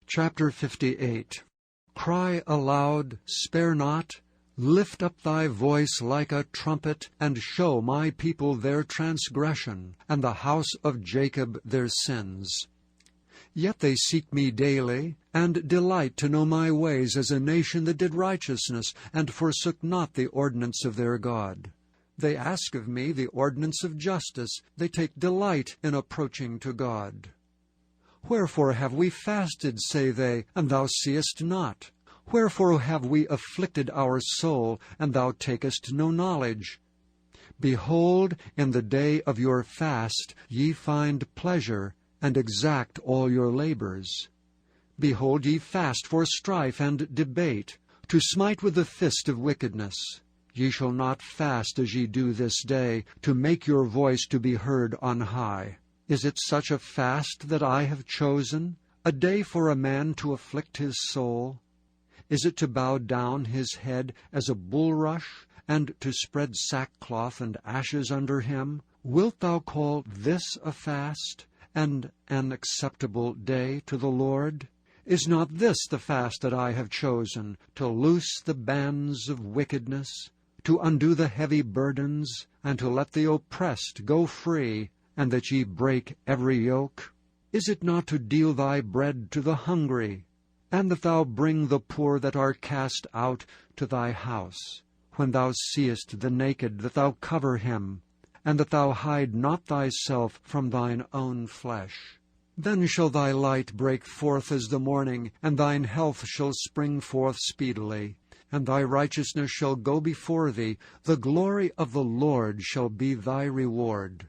Chapter 58. Cry aloud, spare not, lift up thy voice like a trumpet, and show my people their transgression, and the house of Jacob their sins. Yet they seek me daily, and delight to know my ways, as a nation that did righteousness, and forsook not the ordinance of their God. They ask of me the ordinance of justice, they take delight in approaching to God. Wherefore have we fasted, say they, and thou seest not? Wherefore have we afflicted our soul, and thou takest no knowledge? Behold, in the day of your fast ye find pleasure, and exact all your labors. Behold, ye fast for strife and debate, to smite with the fist of wickedness. Ye shall not fast as ye do this day, to make your voice to be heard on high. Is it such a fast that I have chosen, a day for a man to afflict his soul? Is it to bow down his head as a bulrush, and to spread sackcloth and ashes under him? Wilt thou call this a fast, and an acceptable day to the Lord? Is not this the fast that I have chosen, to loose the bands of wickedness, to undo the heavy burdens, and to let the oppressed go free, and that ye break every yoke? Is it not to deal thy bread to the hungry, and that thou bring the poor that are cast out to thy house? When thou seest the naked, that thou cover him, and that thou hide not thyself from thine own flesh. Then shall thy light break forth as the morning, and thine health shall spring forth speedily, and thy righteousness shall go before thee. The glory of the Lord shall be thy reward.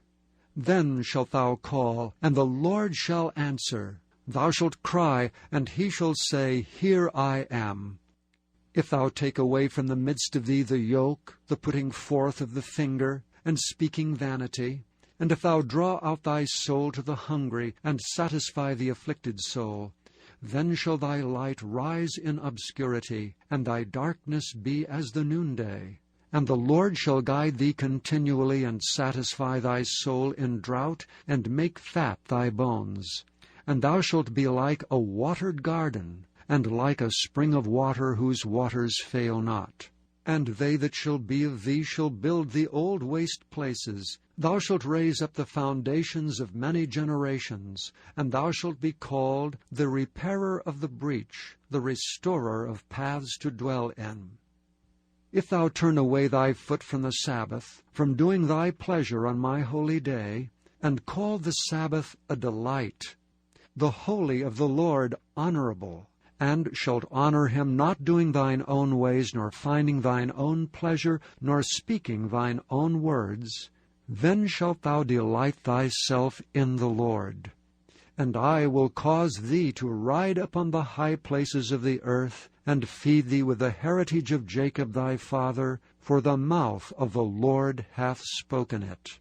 Then shalt thou call, and the Lord shall answer. Thou shalt cry, and he shall say, Here I am. If thou take away from the midst of thee the yoke, the putting forth of the finger, and speaking vanity, and if thou draw out thy soul to the hungry, and satisfy the afflicted soul, then shall thy light rise in obscurity, and thy darkness be as the noonday. And the Lord shall guide thee continually, and satisfy thy soul in drought, and make fat thy bones. And thou shalt be like a watered garden, and like a spring of water whose waters fail not. And they that shall be of thee shall build the old waste places. Thou shalt raise up the foundations of many generations, and thou shalt be called the repairer of the breach, the restorer of paths to dwell in. If thou turn away thy foot from the Sabbath, from doing thy pleasure on my holy day, and call the Sabbath a delight, the holy of the Lord honorable, and shalt honor him, not doing thine own ways, nor finding thine own pleasure, nor speaking thine own words, then shalt thou delight thyself in the Lord. And I will cause thee to ride upon the high places of the earth, and feed thee with the heritage of Jacob thy father, for the mouth of the Lord hath spoken it.